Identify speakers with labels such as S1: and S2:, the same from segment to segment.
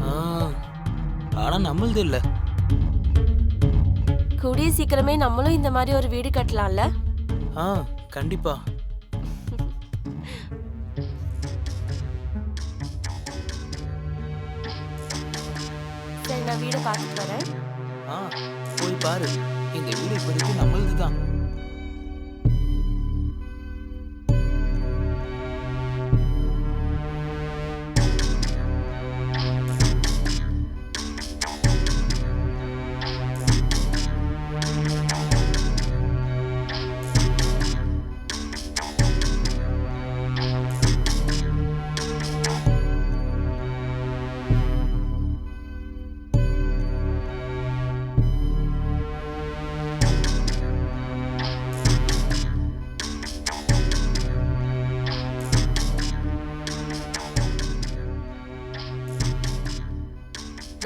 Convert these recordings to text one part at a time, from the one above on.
S1: ஆ, ஆனா நம்மளது இல்ல.
S2: கூடிய சீக்கிரமே நம்மளும் இந்த மாதிரி ஒரு வீடு கட்டலாம்ல.
S1: ஆ, கண்டிப்பா.
S2: சரி, நான் வீடை பார்த்துட்டு வரேன்.
S1: ஆ, போய் பாரு. இந்த வீடு இப்போதைக்கு நம்மளது தான்.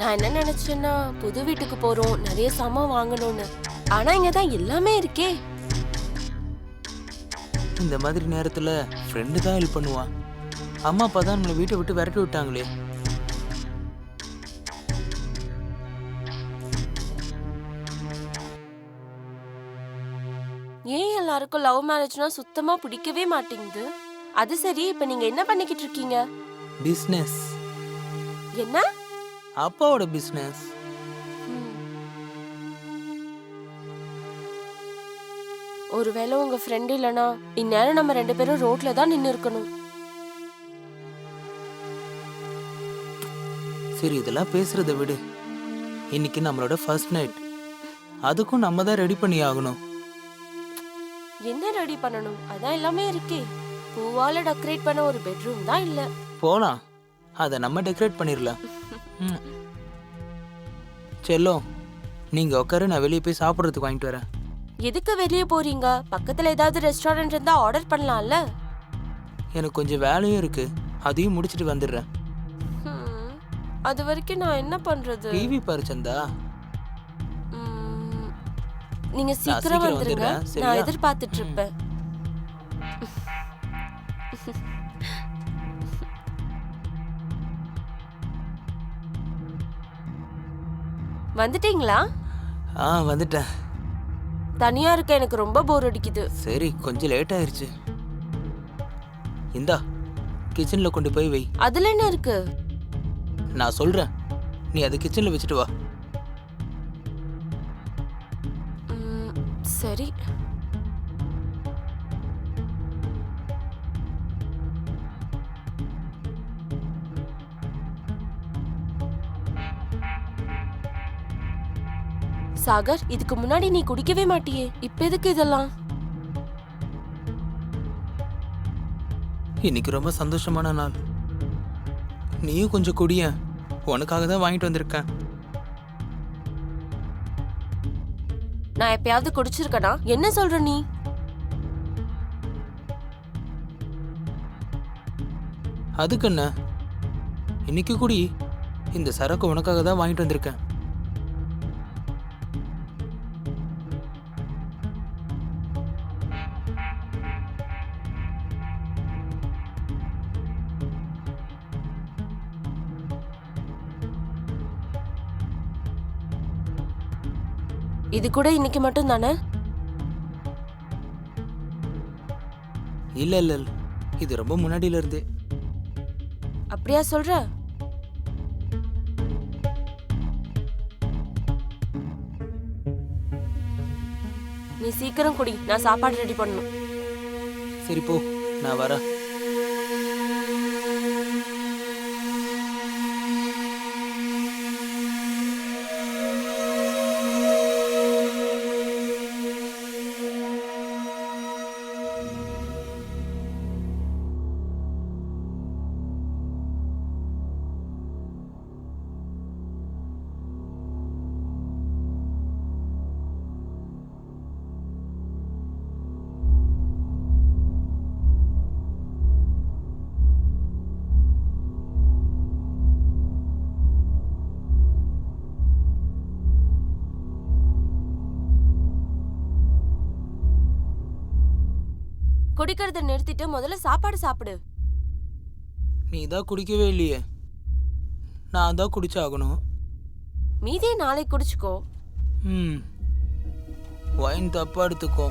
S2: நான் என்ன நினைச்சேன்னா புது வீட்டுக்கு போறோம், நிறைய சாமான் வாங்கணும்னு. ஆனா இங்கதான் எல்லாமே இருக்கே.
S1: இந்த மாதிரி நேரத்துல ஃப்ரெண்டு தான் ஹெல்ப் பண்ணுவான். அம்மா அப்பா தான் நம்மளை வீட்டை விட்டு விரட்டி விட்டாங்களே.
S2: ஏன் எல்லாருக்கும் லவ் மேரேஜ்னா சுத்தமா பிடிக்கவே மாட்டேங்குது? அது சரி, இப்ப நீங்க என்ன பண்ணிக்கிட்டு இருக்கீங்க?
S1: பிஸ்னஸ்.
S2: என்ன?
S1: அப்பாவோட பிஸ்னஸ்.
S2: ம். ஒருவேளை உங்க ஃப்ரெண்ட் இல்லனா இந்நேரம் நம்ம 2 பேரும் ரோட்ல தான் நின்னு இருக்கணும்.
S1: சரி, இதெல்லாம் பேசுறதை விடு. இன்னைக்கு நம்மளோட ஃபர்ஸ்ட் நைட். அதுக்கும் நம்ம தான் ரெடி பண்ணி ஆகணும்.
S2: என்ன ரெடி பண்ணணும்? அதான் எல்லாமே இருக்கே. பூவால டெக்கரேட் பண்ண ஒரு பெட்ரூம் தான் இல்ல.
S1: போலாம், அதை நம்ம டெக்கரேட் பண்ணிடலாம். ம். செல்லம், நீங்க உட்காரு, நான் வெளியே போய் சாப்பிட்றதுக்கு வாங்கிட்டு வரேன்.
S2: எதுக்கு வெளியே போறீங்க? பக்கத்துல ஏதாவது ரெஸ்டாரண்ட் இருந்தா ஆர்டர் பண்ணலாம்ல.
S1: எனக்கு கொஞ்சம் வேலையும் இருக்கு, அதையும் முடிச்சிட்டு வந்துடுறேன்.
S2: ம், அது வரைக்கும் நான் என்ன பண்றது?
S1: டிவி பாரு சந்தா.
S2: ம், நீங்க
S1: சீக்கிரம்
S2: சீக்கிரம் வந்துருங்க.
S1: வந்துடுறேன், சரியா?
S2: நான் எதிர்பார்த்துட்டு இருப்பேன். வந்துட்டீங்களா?
S1: ஆ, வந்துட்டேன்.
S2: தனியா இருக்க எனக்கு ரொம்ப போர் அடிக்குது.
S1: சரி, கொஞ்சம் லேட் ஆயிருச்சு. இந்தா, கிச்சன்ல கொண்டு போய் வை.
S2: அதுல என்ன இருக்கு?
S1: நான் சொல்றேன், நீ அதை கிச்சன்ல வச்சுட்டு வா.
S2: ம், சரி. சாகர், இதுக்கு முன்னாடி நீ குடிக்கவே மாட்டியே, இப்ப எதுக்கு இதெல்லாம்?
S1: இன்னைக்கு ரொம்ப சந்தோஷமான நாள். நீயும் கொஞ்சம் குடியேன், உனக்காக தான் வாங்கிட்டு வந்திருக்கேன்.
S2: நான் எப்பயாவது குடிச்சிருக்கனா? என்ன சொல்ற நீ?
S1: அதுக்கு என்ன, இன்னைக்கு குடி. இந்த சரக்கு உனக்காக தான் வாங்கிட்டு வந்திருக்கேன்.
S2: இது கூட இன்னைக்கு மட்டும் தானே?
S1: இல்ல இல்ல இல்ல, இது ரொம்ப முன்னாடியில இருந்தே.
S2: அப்படியா சொல்ற? நீ சீக்கிரம் குடி, நான் சாப்பாடு ரெடி பண்ணணும்.
S1: சரி போ, நான் வரேன்.
S2: குடிக்கிறத நிறுத்திட்டு முதல்ல சாப்பாடு சாப்பிடு.
S1: நீ தான் குடிக்கவே இல்லையே. நான் தான் குடிச்சாகணும்.
S2: மீதியை நாளைக்கு குடிச்சுக்கோ.
S1: ம் ஒயின் தப்பா எடுத்துக்கோ.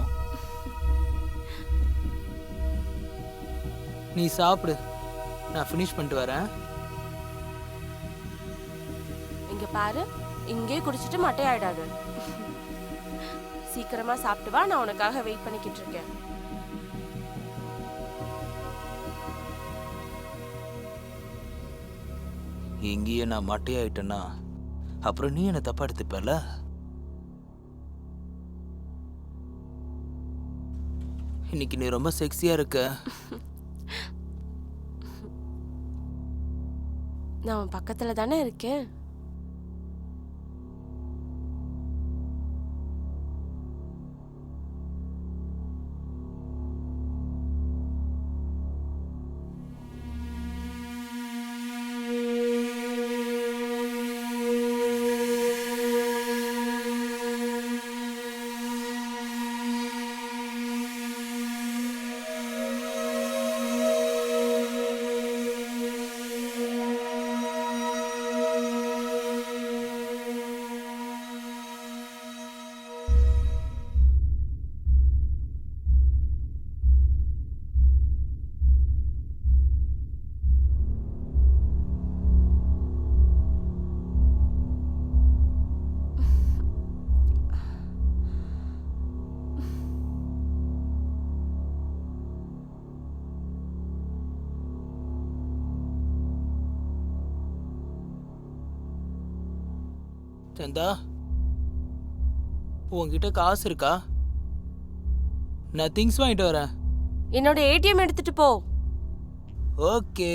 S1: நீ சாப்பிடு, நான் ஃபினிஷ் பண்ணிட்டு வரேன்.
S2: இங்க பாரு, இங்கே குடிச்சிட்டு மட்டையாயிடாது. சீக்கிரமா சாப்பிட்டு வா, நான் உனக்காக வெயிட் பண்ணிக்கிட்டு இருக்கேன்.
S1: இங்கேயே நான் மட்டையாயிட்டேன்னா அப்புறம் நீ என்ன தப்பா எடுத்துப்பல. இன்னைக்கு நீ ரொம்ப செக்ஸியா இருக்க.
S2: நான் உன் பக்கத்துல தானே இருக்கேன்.
S1: சந்தா, உன்கிட்ட காசு இருக்கா? நான் திங்ஸ் வாங்கிட்டு வரேன்.
S2: என்னோட ஏடிஎம் எடுத்துட்டு போ.
S1: ஓகே.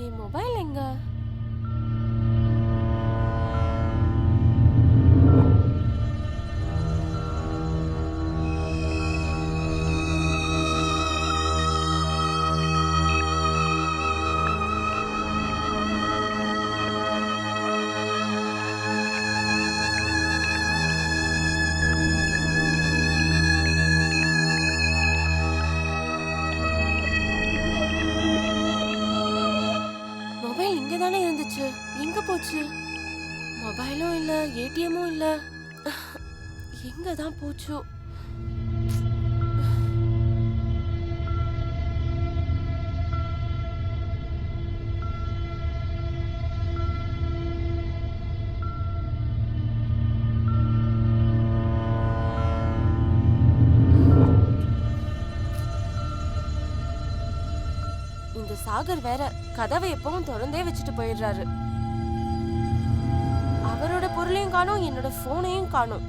S2: என் மொபைல் எங்க? மொபைல் இங்க தானே இருந்துச்சு, எங்க போச்சு? மொபைலும் இல்ல, ஏடிஎம்மும் இல்ல, எங்க தான் போச்சோ? இந்த சாகர் வேற கதவை எப்பவும் திறந்தே வச்சுட்டு போயிடுறாரு. அவரோட பொருளையும் காணோம், என்னோட போனையும் காணோம்.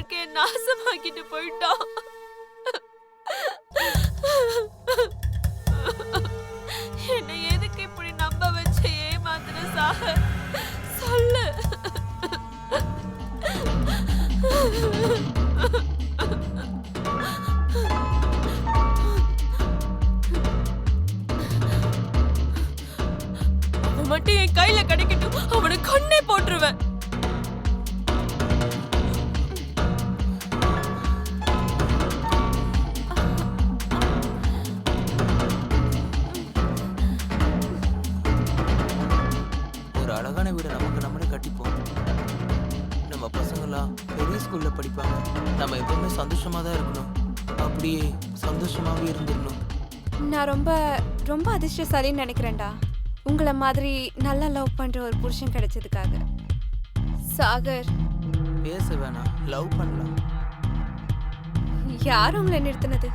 S2: வாழ்க்கைய நாசமாக்கிட்டு போயிட்டான். என்னை எதுக்கு இப்படி நம்ப வச்சு ஏமாத்துன சாகர்? சொல்லு. அவன் மட்டும் என் கையில கிடைக்கட்டும், அவனை கொன்னே போட்டுருவேன்.
S1: ஒரு அழகான வீடை நமக்கு நம்மளே கட்டிப்போம். நம்ம பசங்களாம் பெரிய ஸ்கூல்ல படிப்பாங்க. நம்ம எப்பவுமே சந்தோஷமா தான் இருக்கணும். அப்படியே சந்தோஷமாவே இருந்துடணும்.
S3: நான் ரொம்ப ரொம்ப அதிர்ஷ்டசாலின்னு நினைக்கிறேன்டா, உங்களை மாதிரி நல்லா லவ் பண்ற ஒரு புருஷன் கிடைச்சதுக்காக. சாகர்,
S1: பேச வேணாம், லவ் பண்ணலாம்.
S3: யார் உங்களை நிறுத்தினது?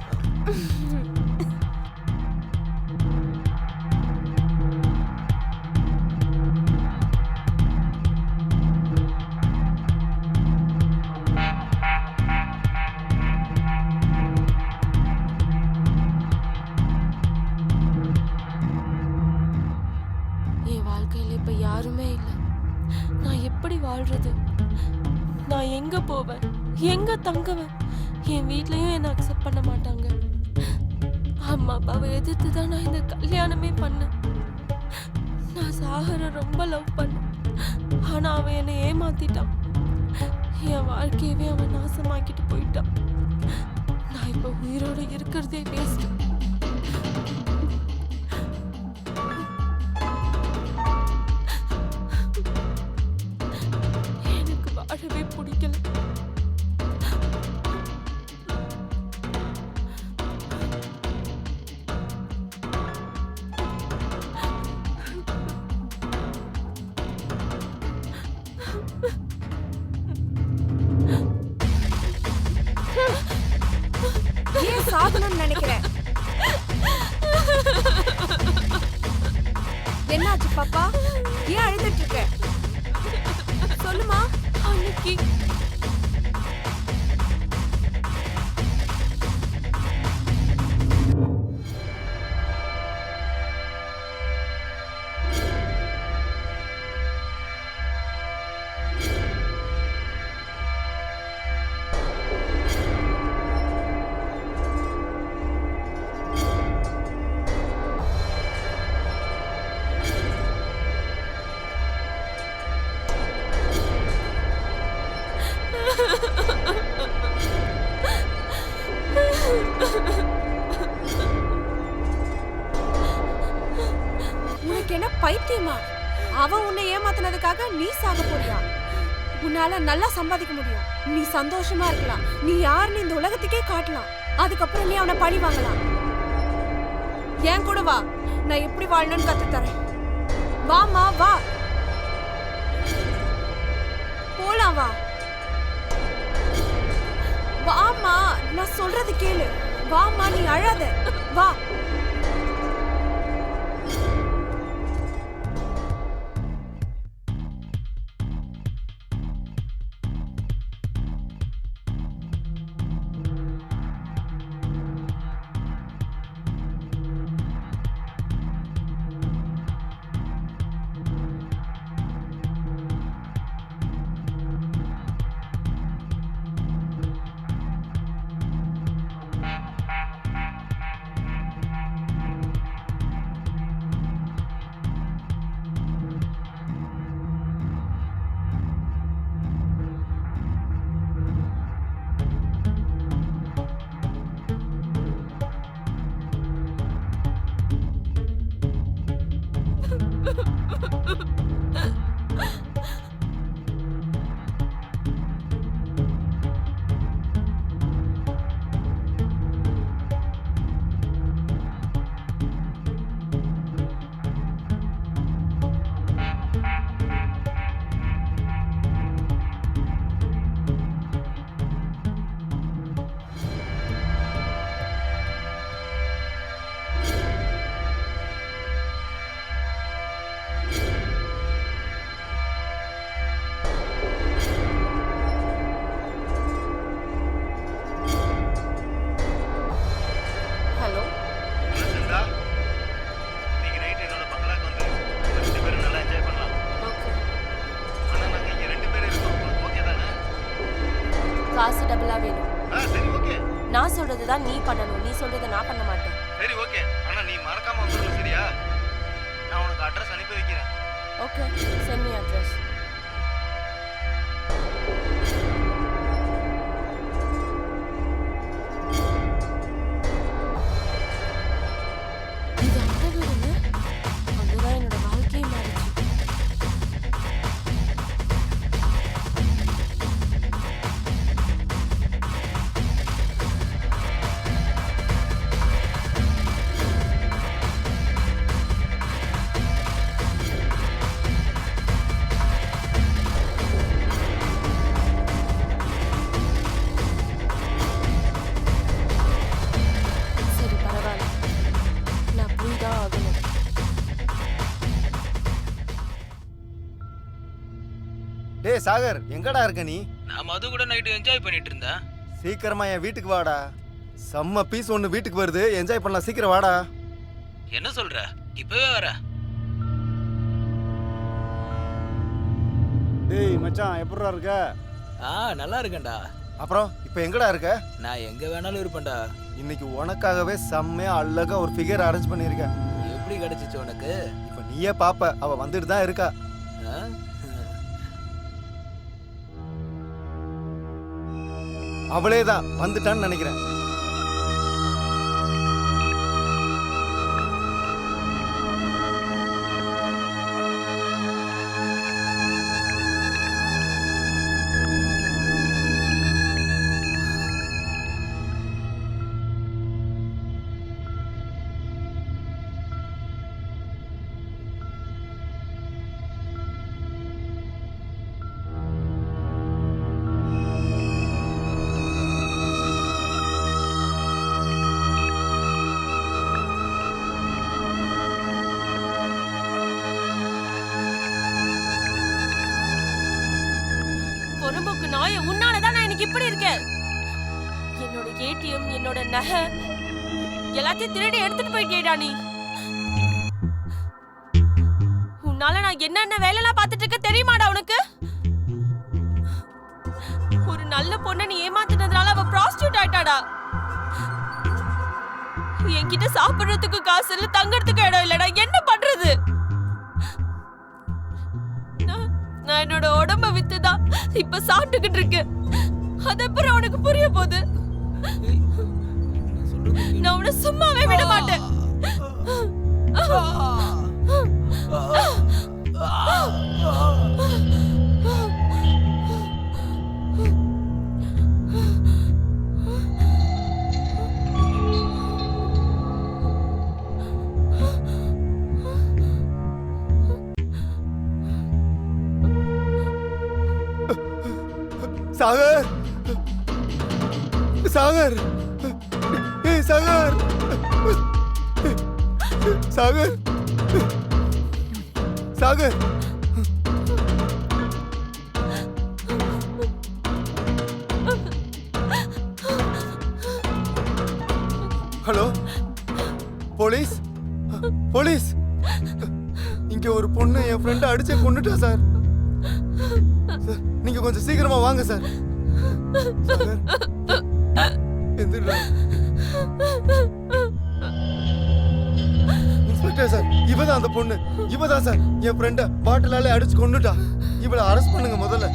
S2: என் வாழ்க்கையில இப்ப யாருமே இல்லை. நான் எப்படி வாழ்றது? நான் எங்க போவேன்? எங்க தங்குவேன்? என் வீட்லயும் என்ன அக்செப்ட் பண்ண மாட்டாங்க. அம்மா அப்பாவை எதிர்த்து தான் நான் இந்த கல்யாணமே பண்ணேன். நான் சாகரை ரொம்ப லவ் பண்ணேன். ஆனா அவன் என்னை ஏமாத்திட்டான். என் வாழ்க்கையவே அவன் நாசமாக்கிட்டு போயிட்டான். நான் இப்ப உயிரோட இருக்கிறதே வேஸ்ட். எனக்கு வாழவே பிடிக்கல.
S3: ஏன் சாகணும்னு நினைக்கிறேன்? என்னாச்சு பாப்பா? ஏன் அழுதுட்டு இருக்க? சொல்லுமா.
S2: அன்னைக்கு
S3: உனக்கு என்ன பைத்தியமா? அவன் உன்னை ஏமாத்தினதுக்காக நீ சாக போறியா? உன்னால நல்லா சம்பாதிக்க முடியும். நீ சந்தோஷமா இருக்கலாம். நீ யாருன்னு இந்த உலகத்துக்கே காட்டலாம். அதுக்கப்புறம் நீ அவனை பழி வாங்கலாம். ஏன் கூட வா, நான் எப்படி வாழணும்னு கத்து தரேன். வாமா வா, போலாம் வா. வாமா, நான் சொல்றது கேளு. வாமா, நீ அழாத. வா.
S2: நான் சொல்றது தான் நீ பண்ணணும், நீ சொல்றதை நான் பண்ண மாட்டேன்.
S4: சரி ஓகே, ஆனா நீ மறக்காம வந்துடணும் சரியா? நான் உனக்கு அட்ரஸ் அனுப்பி வைக்கிறேன்.
S2: Okay, send me address. இது அந்த வீடுங்க, அங்கதான் என்னோட வாழ்க்கையே மாறிச்சு. சரி பரவாயில்ல, நான் போய் தான் ஆகணும்.
S4: டேய் சாகர், எங்கடா இருக்க நீ?
S1: நான் மது கூட நைட்டு என்ஜாய் பண்ணிட்டு இருந்தேன்.
S4: சீக்கிரமா என் வீட்டுக்கு வாடா. செம்ம பீஸ் ஒன்று வீட்டுக்கு வருது, என்ஜாய் பண்ணலாம், சீக்கிரம் வாடா.
S1: என்ன சொல்ற? இப்பவே வர.
S5: டேய் மச்சான், எப்படிடா இருக்க?
S1: நல்லா இருக்கேன்டா.
S4: அப்புறம் இப்போ எங்கடா இருக்க?
S1: நான் எங்க வேணாலும் இருப்பேன்டா.
S4: இன்னைக்கு உனக்காகவே செம்மையா அழகா ஒரு ஃபிகர் அரேஞ்ச் பண்ணியிருக்கேன்.
S1: எப்படி கிடைச்சிச்சு உனக்கு?
S4: இப்போ நீயே பாப்ப, அவ வந்துட்டு தான் இருக்கா.
S1: ஆ?
S4: அவளே தான் வந்துட்டான்னு நினைக்கிறேன்.
S2: பொறும்போக்கு நாய, உன்னாலதான் நான் எனக்கு இப்படி இருக்கேன். என்னோட ஏடிஎம், என்னோட நகை எல்லாத்தையும் திருடி எடுத்துட்டு போயிட்டேடா நீ. உன்னால நான் என்னென்ன வேலைலாம் பார்த்துட்டு இருக்க தெரியுமாடா உனக்கு? ஒரு நல்ல பொண்ணை நீ ஏமாத்துனதுனால அவ ப்ராஸ்டியூட் ஆயிட்டாடா. என்கிட்ட சாப்பிடுறதுக்கு காசு இல்ல, தங்கறதுக்கு இடம் இல்லடா. என்ன பண்றது? நான் என்னோட உடம்ப வித்துதான் இப்ப சாப்பிட்டுக்கிட்டு இருக்கேன். அது அப்புறம் உனக்கு புரிய போகுது. நான் உன்னை சும்மாவே விட மாட்டேன்.
S4: சாகர், சாகர், ஏய் Sagar, Sagar, Sagar. Hello, police, police. இங்க ஒரு பொண்ணு என் ஃப்ரெண்டை அடிச்சு கொன்னுட்டா சார். சார், நீங்க கொஞ்சம் சீக்கிரமா வாங்க சார். சாகர், எந்திரா. இன்ஸ்பெக்டர் சார், இவதான் அந்த பொண்ணு. இவதான் சார் என் ஃப்ரெண்டை பாட்டிலாலே அடிச்சு கொன்னுட்டா. இவளை அரெஸ்ட் பண்ணுங்க முதல்ல.